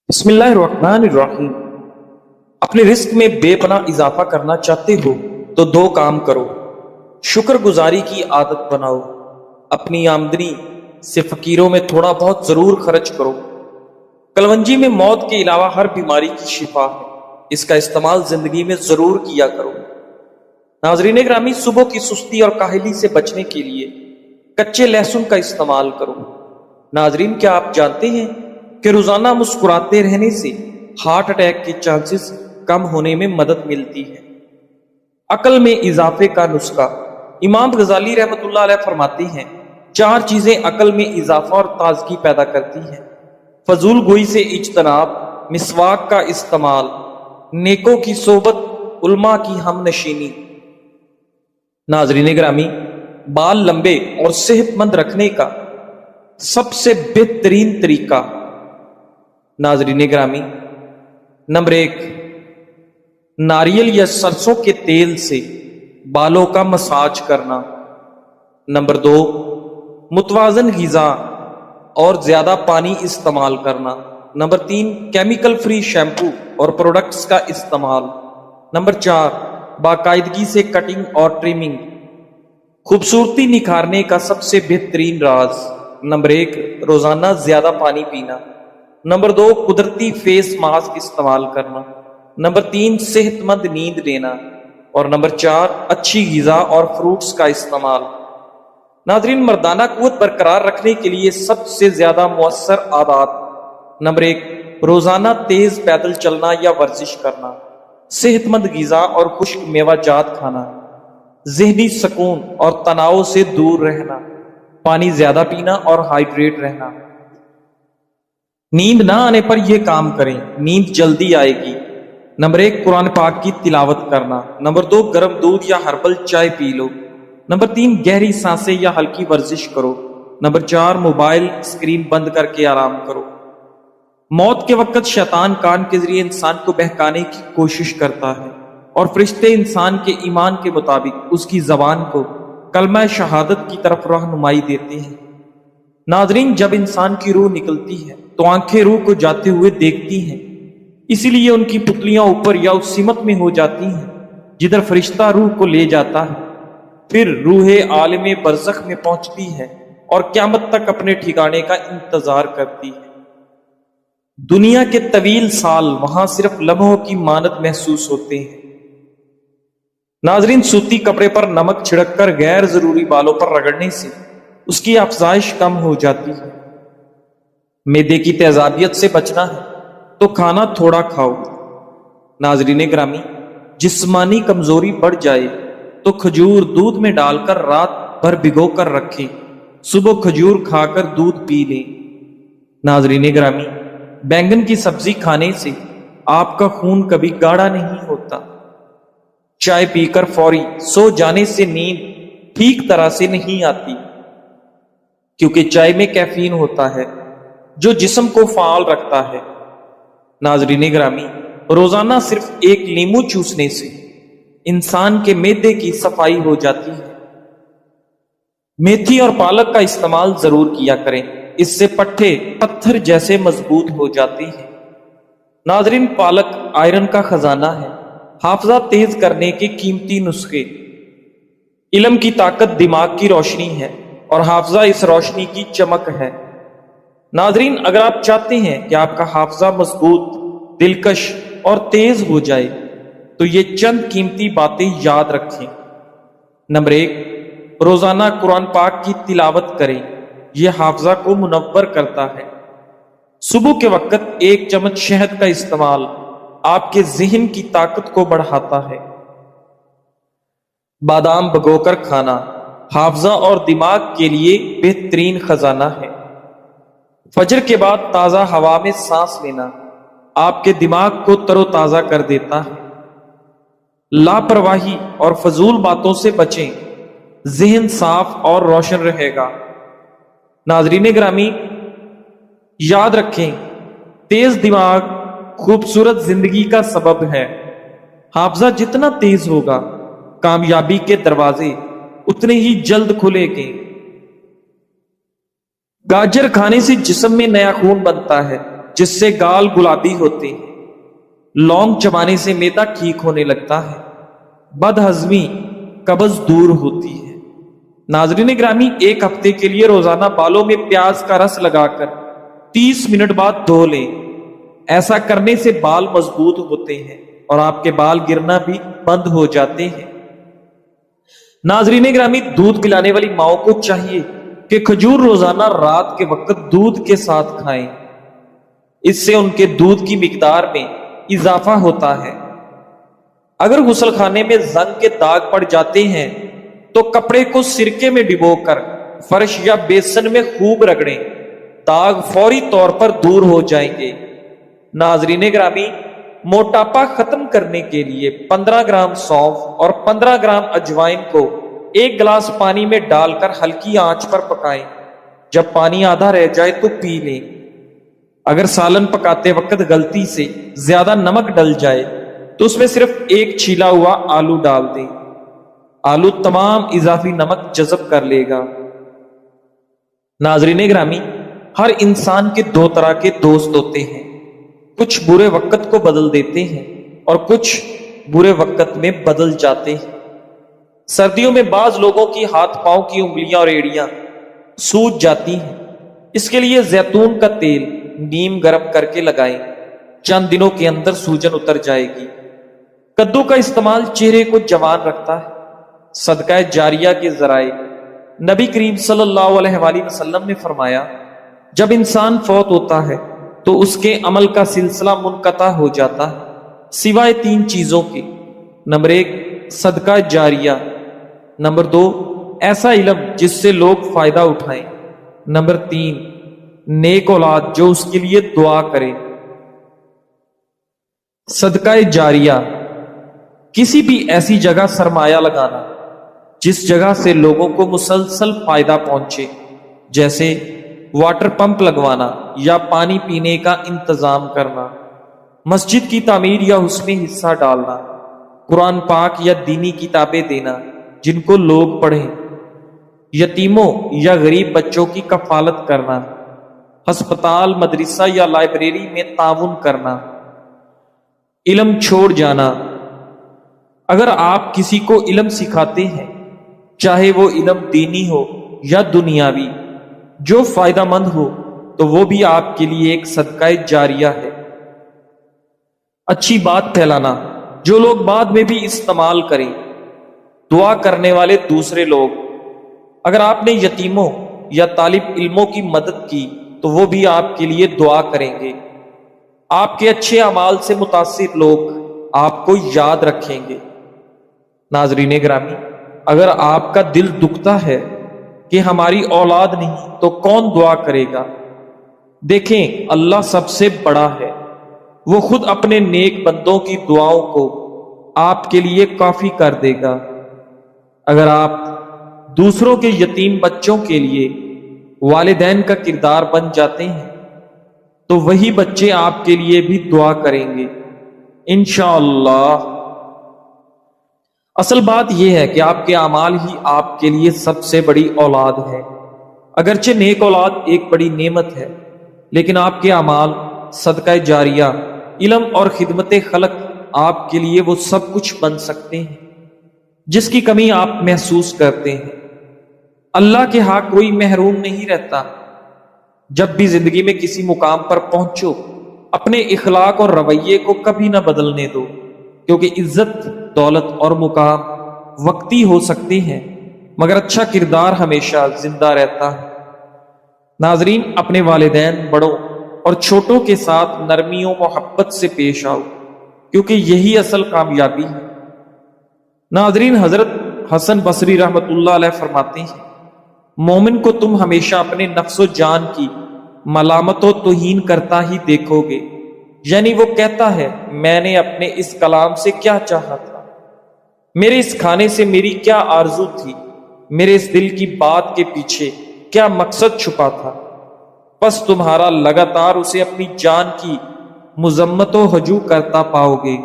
بسم اللہ الرحمن الرحیم۔ اپنے رزق میں بے پناہ اضافہ کرنا چاہتے ہو تو دو کام کرو۔ شکر گزاری کی عادت بناؤ، اپنی آمدنی سے فقیروں میں تھوڑا بہت ضرور خرچ کرو۔ کلونجی میں موت کے علاوہ ہر بیماری کی شفا ہے، اس کا استعمال زندگی میں ضرور کیا کرو۔ ناظرین گرامی، صبح کی سستی اور کاہلی سے بچنے کے لیے کچے لہسن کا استعمال کرو۔ ناظرین، کیا آپ جانتے ہیں کہ روزانہ مسکراتے رہنے سے ہارٹ اٹیک کے چانسز کم ہونے میں مدد ملتی ہے؟ عقل میں اضافے کا نسخہ۔ امام غزالی رحمۃ اللہ علیہ فرماتے ہیں، چار چیزیں عقل میں اضافہ اور تازگی پیدا کرتی ہیں: فضول گوئی سے اجتناب، مسواک کا استعمال، نیکوں کی صحبت، علماء کی ہم نشینی۔ ناظرین گرامی، بال لمبے اور صحت مند رکھنے کا سب سے بہترین طریقہ، ناظرین گرامی، نمبر 1، ناریل یا سرسوں کے تیل سے بالوں کا مساج کرنا۔ نمبر 2، متوازن غذا اور زیادہ پانی استعمال کرنا۔ نمبر 3، کیمیکل فری شیمپو اور پروڈکٹس کا استعمال۔ نمبر 4، باقاعدگی سے کٹنگ اور ٹریمنگ۔ خوبصورتی نکھارنے کا سب سے بہترین راز: نمبر 1، روزانہ زیادہ پانی پینا۔ نمبر 2، قدرتی فیس ماسک استعمال کرنا۔ نمبر 3، صحت مند نیند لینا۔ اور نمبر 4، اچھی غذا اور فروٹس کا استعمال۔ ناظرین، مردانہ قوت برقرار رکھنے کے لیے سب سے زیادہ مؤثر عادات: نمبر 1، روزانہ تیز پیدل چلنا یا ورزش کرنا، صحت مند غذا اور خشک میوہ جات کھانا، ذہنی سکون اور تناؤ سے دور رہنا، پانی زیادہ پینا اور ہائیڈریٹ رہنا۔ نیند نہ آنے پر یہ کام کریں، نیند جلدی آئے گی۔ نمبر 1، قرآن پاک کی تلاوت کرنا۔ نمبر 2، گرم دودھ یا ہربل چائے پی لو۔ نمبر 3، گہری سانسیں یا ہلکی ورزش کرو۔ نمبر 4، موبائل اسکرین بند کر کے آرام کرو۔ موت کے وقت شیطان کان کے ذریعے انسان کو بہکانے کی کوشش کرتا ہے، اور فرشتے انسان کے ایمان کے مطابق اس کی زبان کو کلمہ شہادت کی طرف رہنمائی دیتے ہیں۔ ناظرین، جب انسان کی روح نکلتی ہے تو آنکھیں روح کو جاتے ہوئے دیکھتی ہیں، اسی لیے ان کی پتلیاں اوپر یا اس سمت میں ہو جاتی ہیں جدھر فرشتہ روح کو لے جاتا ہے۔ پھر روح عالم برزخ میں پہنچتی ہے اور قیامت تک اپنے ٹھکانے کا انتظار کرتی ہے۔ دنیا کے طویل سال وہاں صرف لمحوں کی مانند محسوس ہوتے ہیں۔ ناظرین، سوتی کپڑے پر نمک چھڑک کر غیر ضروری بالوں پر رگڑنے سے اس کی افزائش کم ہو جاتی ہے۔ معدے کی تیزابیت سے بچنا ہے تو کھانا تھوڑا کھاؤ۔ ناظرین گرامی، جسمانی کمزوری بڑھ جائے تو کھجور دودھ میں ڈال کر رات بھر بھگو کر رکھیں، صبح کھجور کھا کر دودھ پی لیں۔ ناظرین گرامی، بینگن کی سبزی کھانے سے آپ کا خون کبھی گاڑھا نہیں ہوتا۔ چائے پی کر فوری سو جانے سے نیند ٹھیک طرح سے نہیں آتی، کیونکہ چائے میں کیفین ہوتا ہے جو جسم کو فعال رکھتا ہے۔ ناظرین گرامی، روزانہ صرف ایک لیمو چوسنے سے انسان کے معدے کی صفائی ہو جاتی ہے۔ میتھی اور پالک کا استعمال ضرور کیا کریں، اس سے پٹھے پتھر جیسے مضبوط ہو جاتے ہیں۔ ناظرین، پالک آئرن کا خزانہ ہے، حافظہ تیز کرنے کے قیمتی نسخے۔ علم کی طاقت دماغ کی روشنی ہے اور حافظہ اس روشنی کی چمک ہے۔ ناظرین، اگر آپ چاہتے ہیں کہ آپ کا حافظہ مضبوط، دلکش اور تیز ہو جائے تو یہ چند قیمتی باتیں یاد رکھیں۔ نمبر 1، روزانہ قرآن پاک کی تلاوت کریں، یہ حافظہ کو منور کرتا ہے۔ صبح کے وقت 1 چمچ شہد کا استعمال آپ کے ذہن کی طاقت کو بڑھاتا ہے۔ بادام بھگو کر کھانا حافظہ اور دماغ کے لیے بہترین خزانہ ہے۔ فجر کے بعد تازہ ہوا میں سانس لینا آپ کے دماغ کو تر و تازہ کر دیتا ہے۔ لاپرواہی اور فضول باتوں سے بچیں، ذہن صاف اور روشن رہے گا۔ ناظرین گرامی، یاد رکھیں، تیز دماغ خوبصورت زندگی کا سبب ہے۔ حافظہ جتنا تیز ہوگا، کامیابی کے دروازے اتنے ہی جلد کھلیں گے۔ گاجر کھانے سے جسم میں نیا خون بنتا ہے، جس سے گال گلابی ہوتے ہیں، لونگ چبانے سے معدہ ٹھیک ہونے لگتا ہے، بد ہضمی قبض دور ہوتی ہے۔ ناظرین گرامی، ایک ہفتے کے لیے روزانہ بالوں میں پیاز کا رس لگا کر 30 منٹ بعد دھو لیں۔ ایسا کرنے سے بال مضبوط ہوتے ہیں اور آپ کے بال گرنا بھی بند ہو جاتے ہیں۔ ناظرین گرامی، دودھ پلانے والی ماؤں کو چاہیے کہ کھجور روزانہ رات کے وقت دودھ کے ساتھ کھائیں۔ اس سے ان کے دودھ کی مقدار میں اضافہ ہوتا ہے۔ اگر غسل خانے میں زنگ کے داغ پڑ جاتے ہیں تو کپڑے کو سرکے میں ڈبو کر فرش یا بیسن میں خوب رگڑیں، داغ فوری طور پر دور ہو جائیں گے۔ ناظرین گرامی، موٹاپا ختم کرنے کے لیے 15 گرام سونف اور 15 گرام اجوائن کو 1 گلاس پانی میں ڈال کر ہلکی آنچ پر پکائیں۔ جب پانی آدھا رہ جائے تو پی لیں۔ اگر سالن پکاتے وقت غلطی سے زیادہ نمک ڈل جائے تو اس میں صرف 1 چھیلا ہوا آلو ڈال دیں۔ آلو تمام اضافی نمک جذب کر لے گا۔ ناظرین گرامی، ہر انسان کے 2 طرح کے دوست ہوتے ہیں، کچھ برے وقت کو بدل دیتے ہیں اور کچھ برے وقت میں بدل جاتے ہیں۔ سردیوں میں بعض لوگوں کی ہاتھ پاؤں کی انگلیاں اور ایڑیاں سوج جاتی ہیں۔ اس کے لیے زیتون کا تیل نیم گرم کر کے لگائیں، چند دنوں کے اندر سوجن اتر جائے گی۔ کدو کا استعمال چہرے کو جوان رکھتا ہے۔ صدقہ جاریہ کے ذرائع، نبی کریم صلی اللہ علیہ وآلہ وسلم نے فرمایا، جب انسان فوت ہوتا ہے تو اس کے عمل کا سلسلہ منقطع ہو جاتا ہے سوائے 3 چیزوں کے۔ نمبر 1 صدقہ جاریہ، نمبر 2 ایسا علم جس سے لوگ فائدہ اٹھائیں، نمبر 3 نیک اولاد جو اس کے لیے دعا کرے۔ صدقہ جاریہ، کسی بھی ایسی جگہ سرمایہ لگانا جس جگہ سے لوگوں کو مسلسل فائدہ پہنچے، جیسے واٹر پمپ لگوانا یا پانی پینے کا انتظام کرنا، مسجد کی تعمیر یا اس میں حصہ ڈالنا، قرآن پاک یا دینی کتابیں دینا جن کو لوگ پڑھیں، یتیموں یا غریب بچوں کی کفالت کرنا، ہسپتال، مدرسہ یا لائبریری میں تعاون کرنا، علم چھوڑ جانا۔ اگر آپ کسی کو علم سکھاتے ہیں، چاہے وہ علم دینی ہو یا دنیاوی، جو فائدہ مند ہو، تو وہ بھی آپ کے لیے ایک صدقہ جاریہ ہے۔ اچھی بات پھیلانا جو لوگ بعد میں بھی استعمال کریں، دعا کرنے والے دوسرے لوگ، اگر آپ نے یتیموں یا طالب علموں کی مدد کی تو وہ بھی آپ کے لیے دعا کریں گے۔ آپ کے اچھے اعمال سے متاثر لوگ آپ کو یاد رکھیں گے۔ ناظرین گرامی، اگر آپ کا دل دکھتا ہے کہ ہماری اولاد نہیں تو کون دعا کرے گا؟ دیکھیں، اللہ سب سے بڑا ہے، وہ خود اپنے نیک بندوں کی دعاؤں کو آپ کے لیے کافی کر دے گا۔ اگر آپ دوسروں کے یتیم بچوں کے لیے والدین کا کردار بن جاتے ہیں تو وہی بچے آپ کے لیے بھی دعا کریں گے انشاءاللہ۔ اصل بات یہ ہے کہ آپ کے اعمال ہی آپ کے لیے سب سے بڑی اولاد ہے۔ اگرچہ نیک اولاد ایک بڑی نعمت ہے، لیکن آپ کے اعمال، صدقہ جاریہ، علم اور خدمت خلق آپ کے لیے وہ سب کچھ بن سکتے ہیں جس کی کمی آپ محسوس کرتے ہیں۔ اللہ کے ہاں کوئی محروم نہیں رہتا۔ جب بھی زندگی میں کسی مقام پر پہنچو، اپنے اخلاق اور رویے کو کبھی نہ بدلنے دو، کیونکہ عزت، دولت اور مقام وقتی ہو سکتے ہیں مگر اچھا کردار ہمیشہ زندہ رہتا ہے۔ ناظرین، اپنے والدین، بڑوں اور چھوٹوں کے ساتھ نرمی و محبت سے پیش آؤ، کیونکہ یہی اصل کامیابی ہے۔ ناظرین، حضرت حسن بصری رحمت اللہ علیہ فرماتے ہیں، مومن کو تم ہمیشہ اپنے نفس و جان کی ملامت و توہین کرتا ہی دیکھو گے، یعنی وہ کہتا ہے، میں نے اپنے اس کلام سے کیا چاہا تھا، میرے اس کھانے سے میری کیا آرزو تھی، میرے اس دل کی بات کے پیچھے کیا مقصد چھپا تھا۔ بس تمہارا لگاتار اسے اپنی جان کی مذمت و ہجو کرتا پاؤ گے۔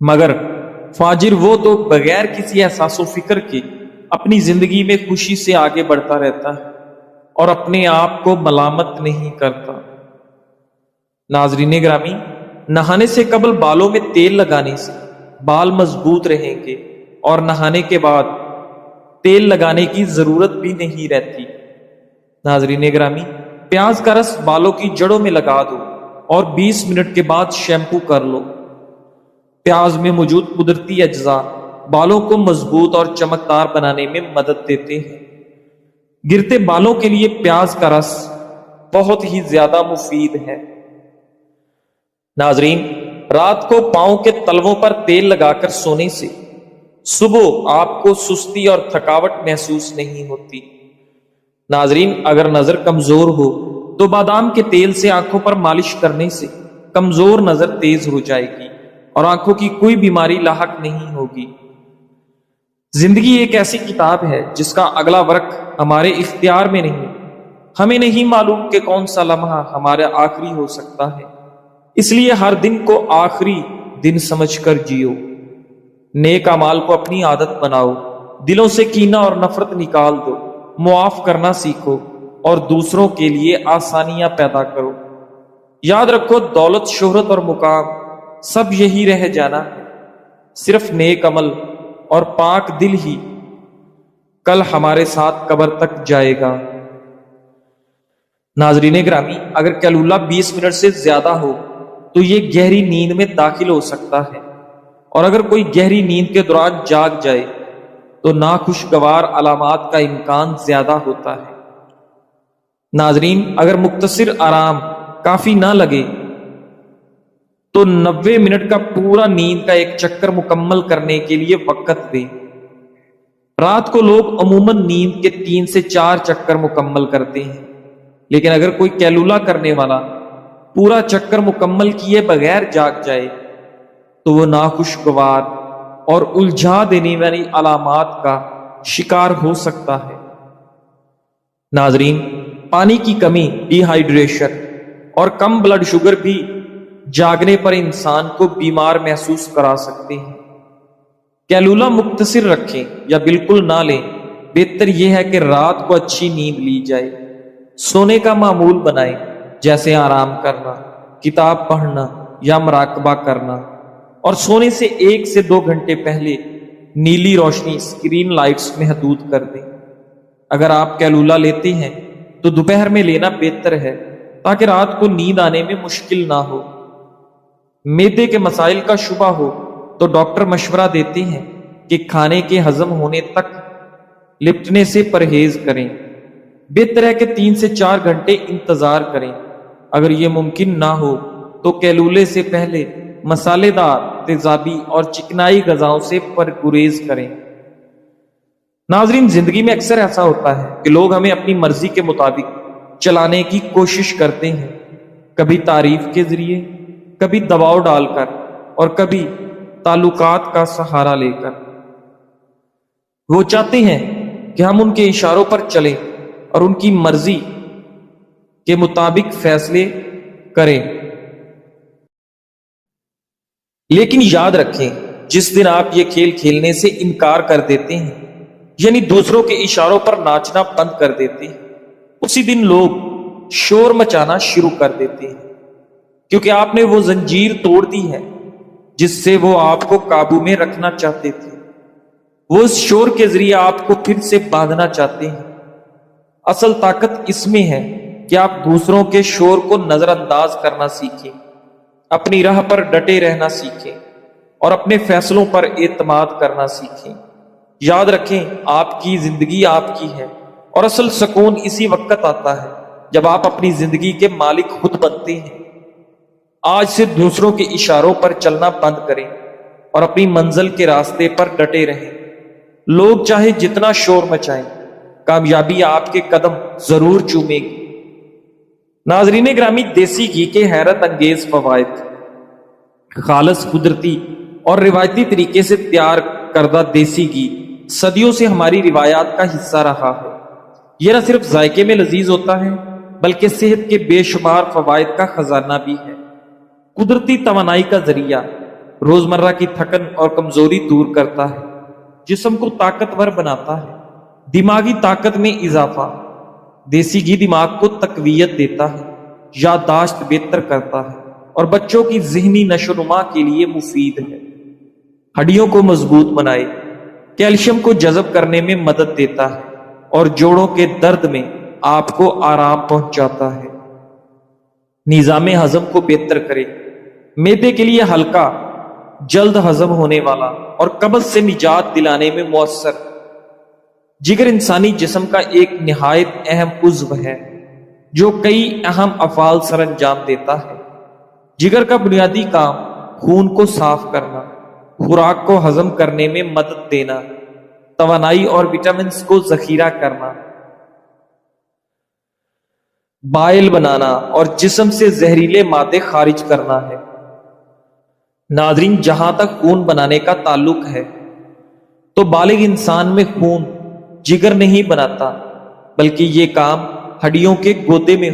مگر فاجر وہ تو بغیر کسی احساس و فکر کے اپنی زندگی میں خوشی سے آگے بڑھتا رہتا ہے اور اپنے آپ کو ملامت نہیں کرتا۔ ناظرین گرامی، نہانے سے قبل بالوں میں تیل لگانے سے بال مضبوط رہیں گے اور نہانے کے بعد تیل لگانے کی ضرورت بھی نہیں رہتی۔ ناظرین گرامی، پیاز کا رس بالوں کی جڑوں میں لگا دو اور 20 منٹ کے بعد شیمپو کر لو۔ پیاز میں موجود قدرتی اجزاء بالوں کو مضبوط اور چمکدار بنانے میں مدد دیتے ہیں۔ گرتے بالوں کے لیے پیاز کا رس بہت ہی زیادہ مفید ہے۔ ناظرین، رات کو پاؤں کے تلووں پر تیل لگا کر سونے سے صبح آپ کو سستی اور تھکاوٹ محسوس نہیں ہوتی۔ ناظرین، اگر نظر کمزور ہو تو بادام کے تیل سے آنکھوں پر مالش کرنے سے کمزور نظر تیز ہو جائے گی اور آنکھوں کی کوئی بیماری لاحق نہیں ہوگی۔ زندگی ایک ایسی کتاب ہے جس کا اگلا ورق ہمارے اختیار میں نہیں۔ ہمیں نہیں معلوم کہ کون سا لمحہ ہمارا آخری ہو سکتا ہے، اس لیے ہر دن کو آخری دن سمجھ کر جیو۔ نیک اعمال کو اپنی عادت بناؤ، دلوں سے کینہ اور نفرت نکال دو، معاف کرنا سیکھو اور دوسروں کے لیے آسانیاں پیدا کرو۔ یاد رکھو، دولت، شہرت اور مقام سب یہی رہ جانا ہے، صرف نیک عمل اور پاک دل ہی کل ہمارے ساتھ قبر تک جائے گا۔ ناظرین گرامی، اگر کیلولہ 20 منٹ سے زیادہ ہو تو یہ گہری نیند میں داخل ہو سکتا ہے، اور اگر کوئی گہری نیند کے دوران جاگ جائے تو ناخوشگوار علامات کا امکان زیادہ ہوتا ہے۔ ناظرین، اگر مختصر آرام کافی نہ لگے تو 90 منٹ کا پورا نیند کا ایک چکر مکمل کرنے کے لیے وقت دیں۔ رات کو لوگ عموماً نیند کے 3 سے 4 چکر مکمل کرتے ہیں، لیکن اگر کوئی کیلولہ کرنے والا پورا چکر مکمل کیے بغیر جاگ جائے تو وہ ناخوشگوار اور الجھا دینے والی علامات کا شکار ہو سکتا ہے۔ ناظرین، پانی کی کمی، ڈی ہائیڈریشن اور کم بلڈ شوگر بھی جاگنے پر انسان کو بیمار محسوس کرا سکتے ہیں۔ کیلولہ مختصر رکھیں یا بالکل نہ لیں، بہتر یہ ہے کہ رات کو اچھی نیند لی جائے۔ سونے کا معمول بنائیں، جیسے آرام کرنا، کتاب پڑھنا یا مراقبہ کرنا، اور سونے سے 1 سے 2 گھنٹے پہلے نیلی روشنی، اسکرین لائٹس محدود کر دیں۔ اگر آپ کیلولہ لیتے ہیں تو دوپہر میں لینا بہتر ہے تاکہ رات کو نیند آنے میں مشکل نہ ہو۔ معدے کے مسائل کا شبہ ہو تو ڈاکٹر مشورہ دیتے ہیں کہ کھانے کے ہضم ہونے تک لپٹنے سے پرہیز کریں۔ بہتر ہے کہ 3 سے 4 گھنٹے انتظار کریں۔ اگر یہ ممکن نہ ہو تو کیلولے سے پہلے مسالے دار، تیزابی اور چکنائی غذاؤں سے پرہیز کریں۔ ناظرین، زندگی میں اکثر ایسا ہوتا ہے کہ لوگ ہمیں اپنی مرضی کے مطابق چلانے کی کوشش کرتے ہیں، کبھی تعریف کے ذریعے، کبھی دباؤ ڈال کر اور کبھی تعلقات کا سہارا لے کر۔ وہ چاہتے ہیں کہ ہم ان کے اشاروں پر چلیں اور ان کی مرضی کے مطابق فیصلے کریں، لیکن یاد رکھیں، جس دن آپ یہ کھیل کھیلنے سے انکار کر دیتے ہیں، یعنی دوسروں کے اشاروں پر ناچنا بند کر دیتے ہیں، اسی دن لوگ شور مچانا شروع کر دیتے ہیں، کیونکہ آپ نے وہ زنجیر توڑ دی ہے جس سے وہ آپ کو قابو میں رکھنا چاہتے تھے۔ وہ اس شور کے ذریعے آپ کو پھر سے باندھنا چاہتے ہیں۔ اصل طاقت اس میں ہے کہ آپ دوسروں کے شور کو نظر انداز کرنا سیکھیں، اپنی راہ پر ڈٹے رہنا سیکھیں اور اپنے فیصلوں پر اعتماد کرنا سیکھیں۔ یاد رکھیں، آپ کی زندگی آپ کی ہے، اور اصل سکون اسی وقت آتا ہے جب آپ اپنی زندگی کے مالک خود بنتے ہیں۔ آج سے دوسروں کے اشاروں پر چلنا بند کریں اور اپنی منزل کے راستے پر ڈٹے رہیں۔ لوگ چاہے جتنا شور مچائیں، کامیابی آپ کے قدم ضرور چومے گی۔ ناظرین گرامی، دیسی گھی کے حیرت انگیز فوائد۔ خالص، قدرتی اور روایتی طریقے سے تیار کردہ دیسی گھی صدیوں سے ہماری روایات کا حصہ رہا ہے۔ یہ نہ صرف ذائقے میں لذیذ ہوتا ہے بلکہ صحت کے بے شمار فوائد کا خزانہ بھی ہے۔ قدرتی توانائی کا ذریعہ، روزمرہ کی تھکن اور کمزوری دور کرتا ہے، جسم کو طاقتور بناتا ہے، دماغی طاقت میں اضافہ۔ دیسی گھی دماغ کو تقویت دیتا ہے یادداشت بہتر کرتا ہے اور بچوں کی ذہنی نشو و نما کے لیے مفید ہے۔ ہڈیوں کو مضبوط بنائے، کیلشیم کو جذب کرنے میں مدد دیتا ہے اور جوڑوں کے درد میں آپ کو آرام پہنچاتا ہے۔ نظام ہضم کو بہتر کرے، معدے کے لیے ہلکا، جلد ہضم ہونے والا اور قبض سے نجات دلانے میں مؤثر۔ جگر انسانی جسم کا ایک نہایت اہم عضو ہے جو کئی اہم افعال سر انجام دیتا ہے۔ جگر کا بنیادی کام خون کو صاف کرنا، خوراک کو ہضم کرنے میں مدد دینا، توانائی اور وٹامنز کو ذخیرہ کرنا، بائل بنانا اور جسم سے زہریلے مادے خارج کرنا ہے۔ ناظرین، جہاں تک خون بنانے کا تعلق ہے تو بالغ انسان میں خون جگر نہیں بناتا، بلکہ یہ کام ہڈیوں کے گودے میں